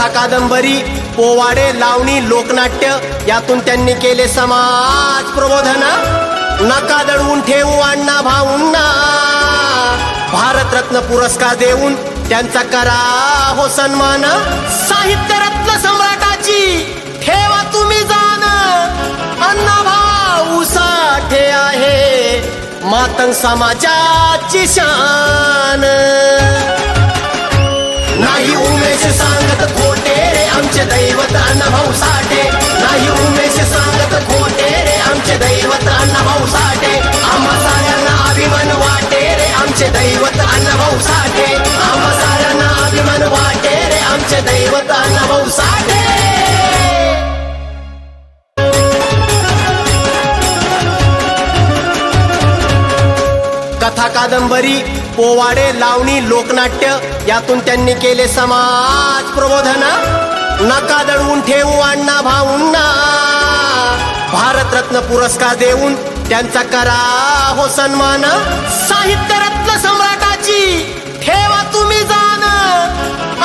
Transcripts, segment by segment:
कादंबरी, पोवाडे, लावणी, लोकनाट्य यातून त्यांनी केले समाज प्रबोधन। नका दडवून ठेवू अण्णा भाऊंना, भारतरत्न पुरस्कार देऊन त्यांचा करा हो सन्मान। साहित्य रत्न सम्राटाची ठेवा तुम्ही जाण, अण्णा भाऊ साठे आहे मातंग समाजाची शान। नाही उमेश सांगत खोटे रे आमचे दैवत अण्णाभाऊ साठे, नाही उमेश सांगत खोटे रे आमचे दैवत अण्णाभाऊ साठे। आम्हा साऱ्यांना अभिमान वाटे रे आमचे दैवत अण्णाभाऊ साठे, आम्हा साऱ्यांना अभिमान वाटे रे आमचे दैवत अण्णाभाऊ साठे। कथा कादंबरी, पोवाडे, लावणी, लोकनाट्य यातून त्यांनी केले समाज प्रबोधन। नका दडवून ठेवू अण्णा भाऊंना, भारतरत्न पुरस्कार देऊन त्यांचा करा हो सन्मान। साहित्य रत्न सम्राटाची ठेवा तुम्ही जाण,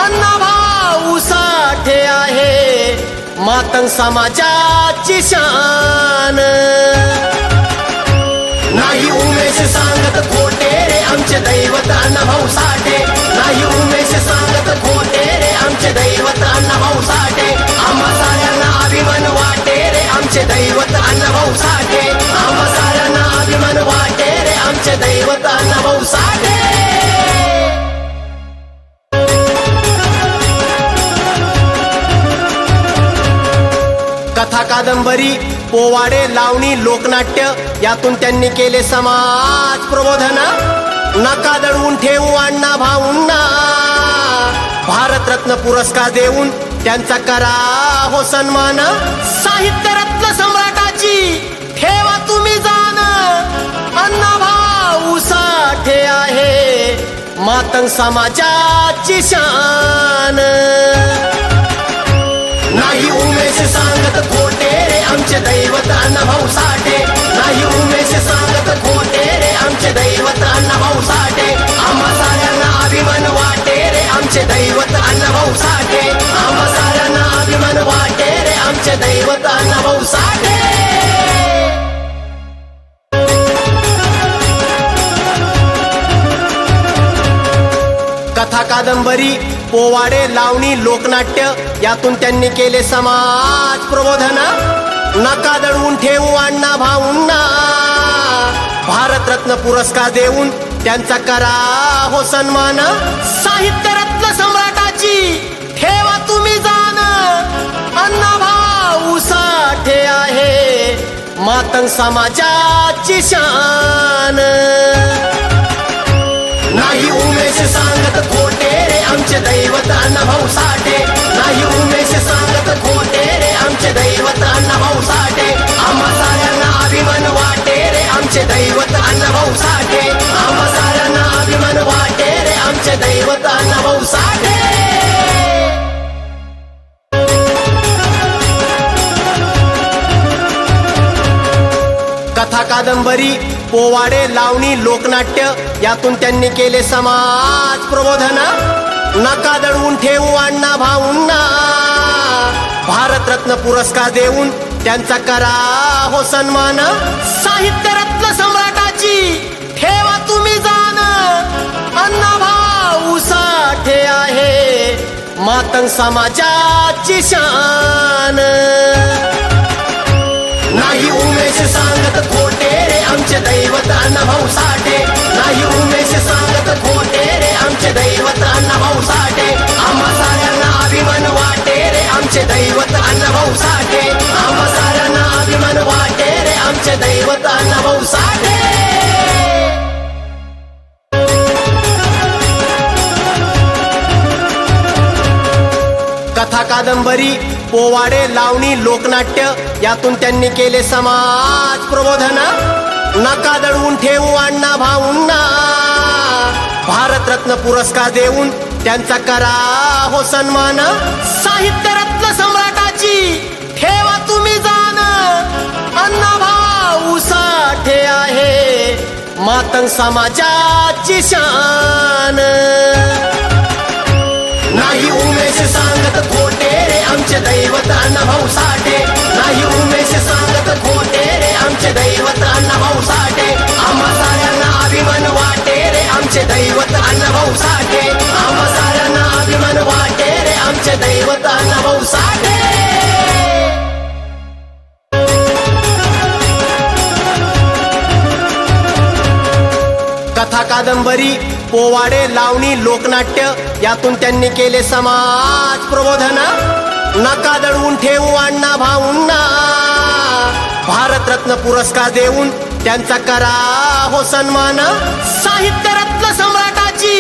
अण्णा भाऊ साठे आहे मातंग समाजाची शान। नाही उमेश सांगत खोटे रे आमचे दैवत अण्णाभाऊ साठे, नाही उमेश सांगत खोटे रे आमचे दैवत अण्णाभाऊ साठे। आम्हा साऱ्यांना अभिमान वाटे रे आमचे दैवत अण्णाभाऊ साठे, आम्हा साऱ्यांना अभिमान वाटे रे आमचे दैवत अण्णाभाऊ साठे। कथा कादंबरी, पोवाडे, लावणी, लोकनाट्य यातून त्यांनी केले समाज प्रबोधन। नका दडवून ठेवू अण्णा भाऊंना, भारतरत्न पुरस्कार देऊन त्यांचा करा हो सन्मान। साहित्य रत्न सम्राटाची ठेवा तुम्ही जाण, अण्णा भाऊ साठे आहे मातंग समाजाची शान। नाही उमेश सांगत खोटे रे आमचे दैवत अण्णाभाऊ साठे, नाही उमेश सांगत खोटे रे आमचे दैवत अण्णाभाऊ साठे। आम्हा साऱ्यांना अभिमान वाटे रे आमचे दैवत अण्णाभाऊ साठे, आम्हा साऱ्यांना अभिमान वाटे रे आमचे दैवत अण्णाभाऊ साठे। कथा कादंबरी, पोवाडे, लावणी, लोकनाट्य यातून त्यांनी केले समाज प्रबोधन। नका दडवून ठेवू अण्णा भाऊंना, भारतरत्न पुरस्कार देऊन त्यांचा करा हो सन्मान। साहित्य रत्न सम्राटाची ठेवा तुम्ही जाण, अण्णा भाऊ साठे आहे मातंग समाजाची शान। नाही उमेश सांगत खोटे रे आमचे दैवत अण्णाभाऊ साठे, नाही उमेश सांगत खोटे रे आमचे दैवत अण्णाभाऊ साठे। आम्हा साऱ्यांना अभिमान वाटे रे आमचे दैवत अण्णाभाऊ साठे, आम्हा साऱ्यांना अभिमान वाटे रे आमचे दैवत अण्णाभाऊ साठे। कथा कादंबरी, पोवाडे, लावणी, लोकनाट्य यातून त्यांनी केले समाज प्रबोधन। नका दडवून ठेवू अण्णा भाऊंना, भारतरत्न पुरस्कार देऊन त्यांचा करा हो सन्मान। साहित्य रत्न सम्राटाची ठेवा तुम्ही जाण, अण्णा भाऊ साठे आहे मातंग समाजाची शान। नाही उमेश सांगत खोटे रे आमचे दैवत अण्णाभाऊ साठे, नाही उमेश सांगत खोटे रे आमचे दैवत अण्णाभाऊ साठे। आम्हा साऱ्यांना अभिमान वाटे रे आमचे दैवत अण्णाभाऊ साठे, आम्हा साऱ्यांना अभिमान वाटे रे आमचे दैवत अण्णाभाऊ साठे। कथा कादंबरी, पोवाडे, लावणी, लोकनाट्य यातून त्यांनी केले समाज प्रबोधन। नका दडवून ठेवू अण्णा भाऊंना, भारतरत्न पुरस्कार देऊन त्यांचा करा हो सन्मान। साहित्य रत्न सम्राटाची ठेवा तुम्ही जाण, अण्णा भाऊ साठे आहे मातंग समाजाची शान। नाही उमेश सांगत खोटे दैवत अण्णाभाऊ साठे, नाही उमेश सांगत खोटे रे आमचे दैवत अण्णाभाऊ साठे, आम्हा साऱ्यांना अभिमान वाटे रे आमचे दैवत अण्णाभाऊ साठे, आम्हा साऱ्यांना अभिमान वाटे रे आमचे दैवत अण्णाभाऊ साठे. कथा कादंबरी पोवाडे लावणी लोकनाट्य यातून त्यांनी केले समाज प्रबोधन. नका दडवून ठेवू अण्णा भाऊंना, भारतरत्न पुरस्कार देऊन त्यांचा करा हो सन्मान. साहित्य रत्न सम्राटाची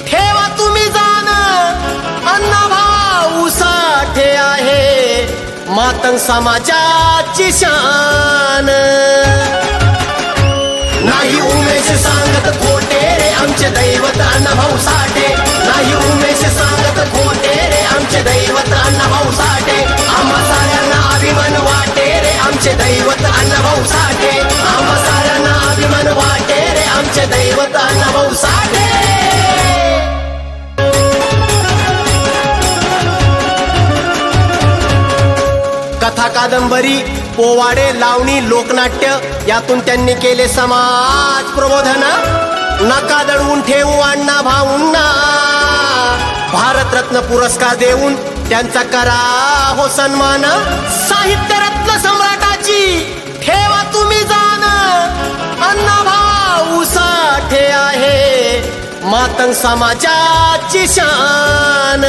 ठेवा तुम्ही जाण, अण्णा भाऊ साठे आहे मातंग समाजाची शान. नाही उमेश सांगत खोटे रे आमचे दैवत अण्णाभाऊ साठे, नाही उमेश सांगत खोटे रे आमचे दैवत अण्णाभाऊ साठे, आम्हा साऱ्यांना अभिमान वाटे रे आमचे दैवत अण्णाभाऊ साठे, आम्हा साऱ्यांना अभिमान वाटे रे आमचे दैवत अण्णाभाऊ साठे. कथा कादंबरी पोवाडे लावणी लोकनाट्य यातून त्यांनी केले समाज प्रबोधन. नका दडवून ठेवू अण्णा भाऊंना, भारतरत्न पुरस्कार देऊन त्यांचा करा हो सन्मान. साहित्य रत्न सम्राटाची ठेवा तुम्ही जाण, अण्णा भाऊ साठे आहे मातंग समाजाची शान.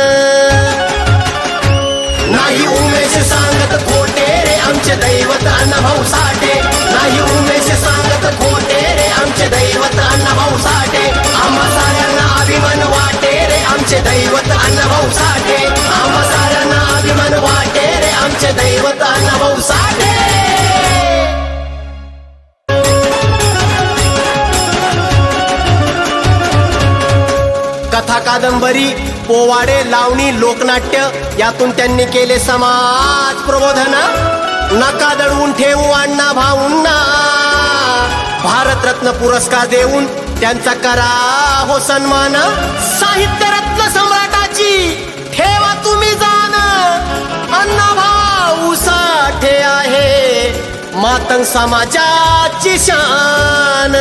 नाही उमेश सांगत खोटे रे आमचे दैवत अण्णाभाऊ साठे, नाही उमेश सांगत खोटे रे आमचे दैवत अण्णाभाऊ साठे, आम्हा साऱ्यांना अभिमान वाटे रे आमचे दैवत अण्णाभाऊ साठे, आम्हा साऱ्यांना अभिमान वाटे रे आमचे दैवत अण्णाभाऊ साठे. कथा कादंबरी पोवाडे लावणी लोकनाट्य यातून त्यांनी केले समाज प्रबोधन. नका दडवून ठेवू अण्णा भाऊंना, भारतरत्न पुरस्कार देऊन त्यांचा करा हो सन्मान. साहित्य रत्न सम्राटाची ठेवा तुम्ही जाण, अण्णा भाऊ साठे आहे मातंग समाजाची शान.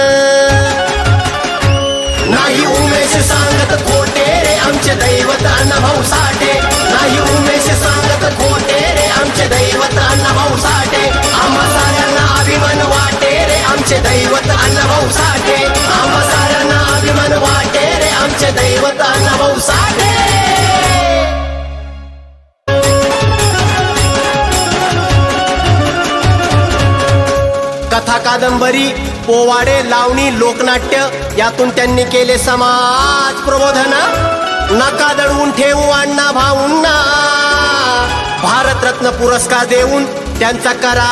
नाही उमेश सांगत खोटे रे आमचे दैवत अण्णाभाऊ साठे, नाही उमेश सांगत खोटे रे आमचे दैवत अण्णाभाऊ साठे, आम्हा साऱ्यांना अभिमान वाटे रे आमचे दैवत अण्णाभाऊ साठे, आम्हा साऱ्यांना अभिमान वाटे रे आमचे दैवत अण्णाभाऊ साठे. कथा कादंबरी पोवाडे लावणी लोकनाट्य यातून त्यांनी केले समाज प्रबोधन. नका दडवून ठेवू अण्णा भाऊंना, भारतरत्न पुरस्कार देऊन त्यांचा करा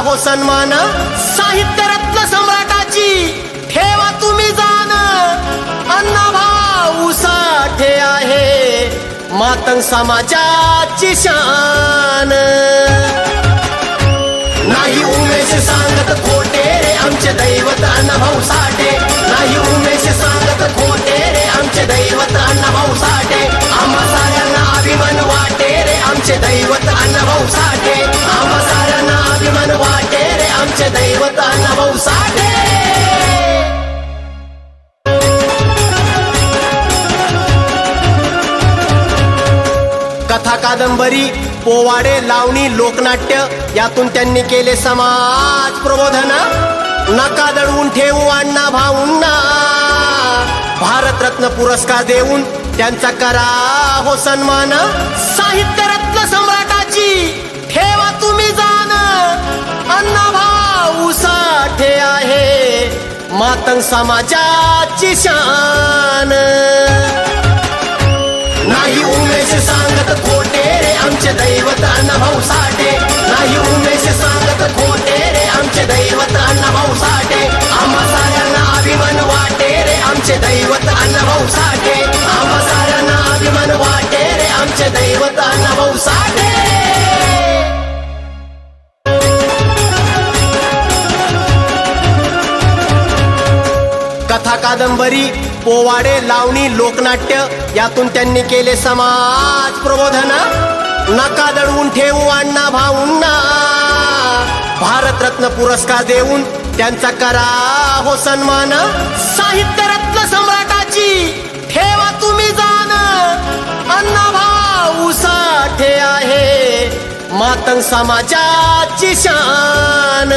हो सन्मान. साहित्य रत्न सम्राटाची ठेवा तुम्ही जाण, अण्णा भाऊ साठे आहे मातंग समाजाची शान. नाही उमेश सांगत खोटे रे आमचे दैवत अण्णाभाऊ साठे, नाही उमेश सांगत खोटे रे आमचे दैवत अण्णाभाऊ साठे, आम्हा साऱ्यांना अभिमान वाटे रे आमचे दैवत अण्णाभाऊ साठे, आम्हा साऱ्यांना अभिमान वाटे रे आमचे दैवत अण्णाभाऊ साठे. कथा कादंबरी पोवाडे लावणी लोकनाट्य यातून त्यांनी केले समाज प्रबोधन. नका दडवून ठेवू अण्णा भाऊंना, भारतरत्न पुरस्कार देऊन त्यांचा करा हो सन्मान. साहित्य रत्न सम्राटाची ठेवा तुम्ही जाण, अण्णा भाऊ साठे आहे मातंग समाजाची शान. नाही उमेश सांगत खोटे रे आमचे दैवत अण्णाभाऊ साठे, नाही उमेश सांगत खोटे रे आमचे दैवत अण्णाभाऊ साठे, आम्हा साऱ्यांना अभिमान वाटे रे आमचे दैवत अण्णाभाऊ साठे, आम्हा साऱ्यांना अभिमान वाटे रे आमचे दैवत अण्णाभाऊ साठे. कथा कादंबरी पोवाडे लावणी लोकनाट्य यातून त्यांनी केले समाज प्रबोधन. नका दडवून ठेवू अण्णा भाऊंना, भारतरत्न पुरस्कार देऊन त्यांचा करा हो सन्मान. साहित्य रत्न सम्राटाची ठेवा तुम्ही जाण, अण्णा भाऊ साठे आहे मातंग समाजाची शान.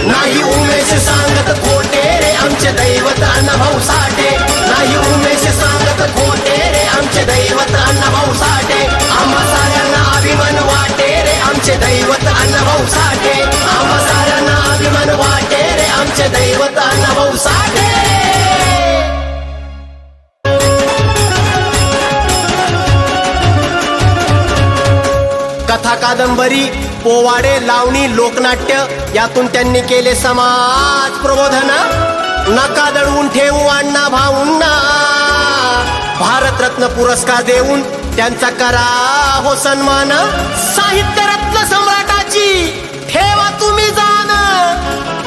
नाही उमेश सांगत खोटे रे आमचे दैवत अण्णाभाऊ साठे, नाही उमेश सांगत खोटे रे आमचे दैवत अण्णाभाऊ साठे. आम्हा साऱ्यांना अभिमान वाटे रे आमचे दैवत अण्णाभाऊ साठे, आम्हा साऱ्यांना अभिमान वाटे रे आमचे दैवत अण्णाभाऊ साठे. कथा कादंबरी पोवाडे लावणी लोकनाट्य यातून त्यांनी केले समाज प्रबोधन. नका दडवून ठेवू अण्णा भाऊंना, भारतरत्न पुरस्कार देऊन त्यांचा करा हो सन्मान. साहित्य रत्न सम्राटाची ठेवा तुम्ही जाण,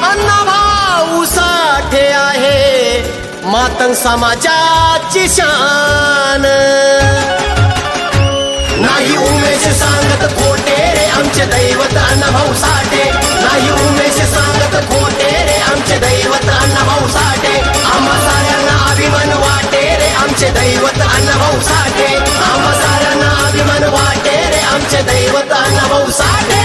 अण्णा भाऊ साठे आहे मातंग समाजाची शान. नाही उमेश सांगत खोटे रे आमचे दैवत अण्णाभाऊ साठे, नाही उमेश सांगत खोटे रे आमचे दैवत अण्णाभाऊ साठे. आम्हा साऱ्यांना अभिमान वाटे रे आमचे दैवत अण्णाभाऊ साठे, आम्हा साऱ्यांना अभिमान वाटे रे आमचे दैवत अण्णाभाऊ साठे.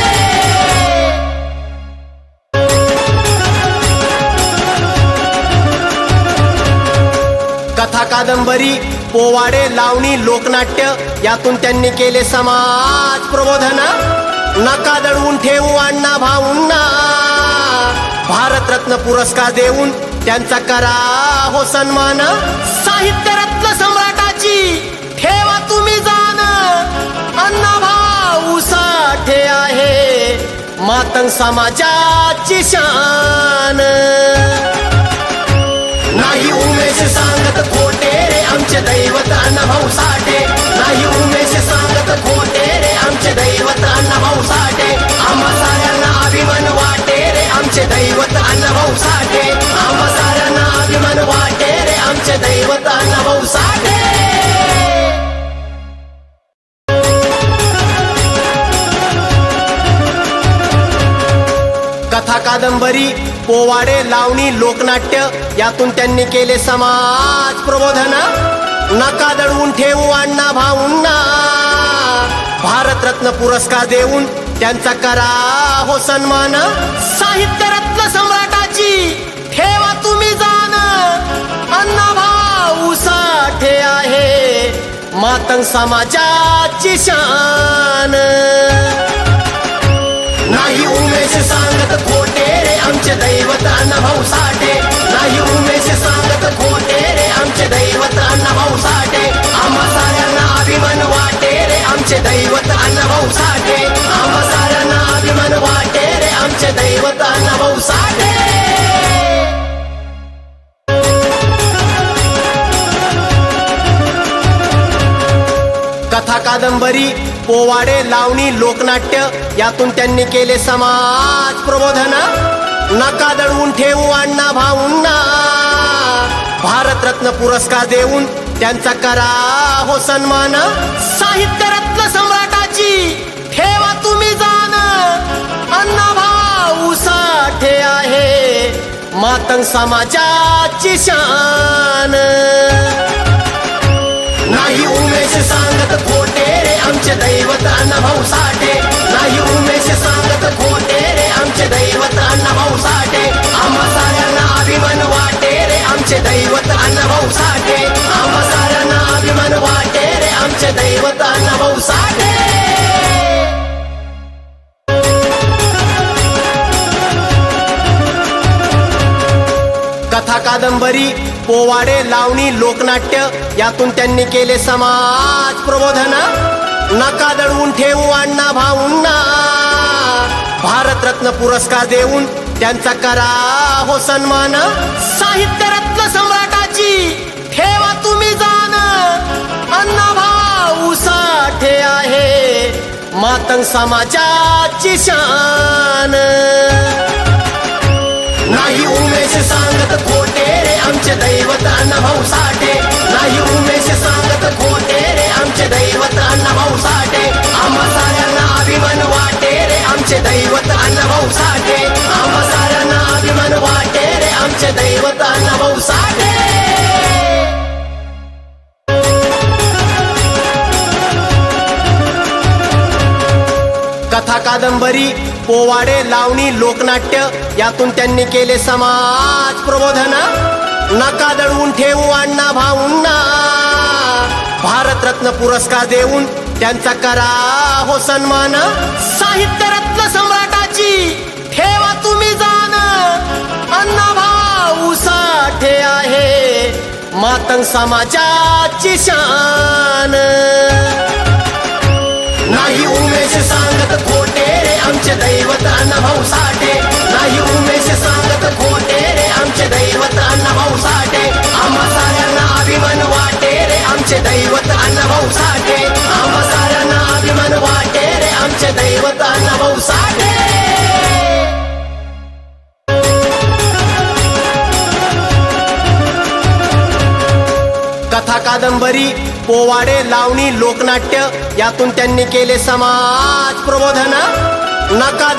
कथा कादंबरी पोवाडे लावणी लोकनाट्य यातून त्यांनी केले समाज प्रबोधन. नका दडवून ठेवू अण्णा भाऊंना, भारतरत्न पुरस्कार देऊन त्यांचा करा हो सन्मान. साहित्य रत्न सम्राटाची ठेवा तुम्ही जाण, अण्णा भाऊ साठे आहे मातंग समाजाची शान. नाही उमेश सांगत खोटे रे आमचे दैवत अण्णाभाऊ साठे, नाही उमेश सांगत खोटे रे आमचे दैवत अण्णाभाऊ साठे. आम्हा साऱ्यांना अभिमान वाटे रे आमचे दैवत अण्णाभाऊ साठे, आम्हा साऱ्यांना अभिमान वाटे रे आमचे दैवत अण्णाभाऊ साठे. कथा कादंबरी पोवाडे लावणी लोकनाट्य यातून त्यांनी केले समाज प्रबोधन. नका दडवून ठेवू अण्णा भाऊंना, भारतरत्न पुरस्कार देऊन त्यांचा करा हो सन्मान. साहित्य रत्न सम्राटाची ठेवा तुम्ही जाण, अण्णा भाऊ साठे आहे मातंग समाजाची शान. नाही उमेश सांगत खोटे रे आमचे दैवत अण्णाभाऊ साठे, नाही उमेश सांगत खोटे रे आमचे दैवत अण्णाभाऊ साठे. आम्हा साऱ्यांना अभिमान वाटे रे आमचे दैवत अण्णाभाऊ साठे, आम्हा साऱ्यांना अभिमान वाटे रे आमचे दैवत अण्णाभाऊ साठे. कथा कादंबरी पोवाडे लावणी लोकनाट्य यातून त्यांनी केले समाज प्रबोधन. नका दडवून ठेवू अण्णा भाऊंना, भारतरत्न पुरस्कार देऊन त्यांचा करा हो सन्मान. साहित्य रत्न सम्राटाची ठेवा तुम्ही जाण, अण्णा भाऊ साठे आहे मातंग समाजाची शान. नाही उमेश सांगत खोटे रे आमचे दैवत अण्णाभाऊ साठे, नाही उमेश सांगत खोटे रे आमचे दैवत अण्णाभाऊ साठे. आम्हा साऱ्यांना अभिमान वाटे रे आमचे दैवत अण्णाभाऊ साठे, आम्हा साऱ्यांना अभिमान वाटे रे आमचे दैवत अण्णाभाऊ साठे. कथा कादंबरी पोवाडे लावणी लोकनाट्य यातून त्यांनी केले समाज प्रबोधन. नका दडवून ठेवू अण्णा भाऊंना, भारतरत्न पुरस्कार देऊन त्यांचा करा हो सन्मान. साहित्य रत्न सम्राटाची ठेवा तुम्ही जाण, अण्णा भाऊ साठे आहे मातंग समाजाची शान. नाही उमेश सांगत खोटे रे आमचे दैवत अण्णाभाऊ साठे, नाही उमेश सांगत खोटे रे आमचे दैवत अण्णा अण्णाभाऊ साठे. कथा कादंबरी पोवाडे लावणी लोकनाट्य यातून त्यांनी केले समाज प्रबोधन. नका दडवून ठेवू अण्णा भाऊंना, भारतरत्न पुरस्कार देऊन त्यांचा करा हो सन्मान. साहित्य रत्न सम्राटाची ठेवा तुम्ही जाण, अण्णा भाऊ साठे आहे मातंग समाजाची शान. नाही उमेश सांगत खोटे रे आमचे दैवत अण्णाभाऊ साठे. नाही उमेश सांगत खोटे रे आमचे दैवत अण्णाभाऊ साठे. आम्हा साऱ्यांना अभिमान वाटे रे आमचे दैवत अण्णाभाऊ साठे. आम्हा साऱ्यांना अभिमान वाटे रे आमचे दैवत अण्णाभाऊ साठे. कथा कादंबरी पोवाडे लावणी लोकनाट्य यातून त्यांनी केले समाज प्रबोधन. नका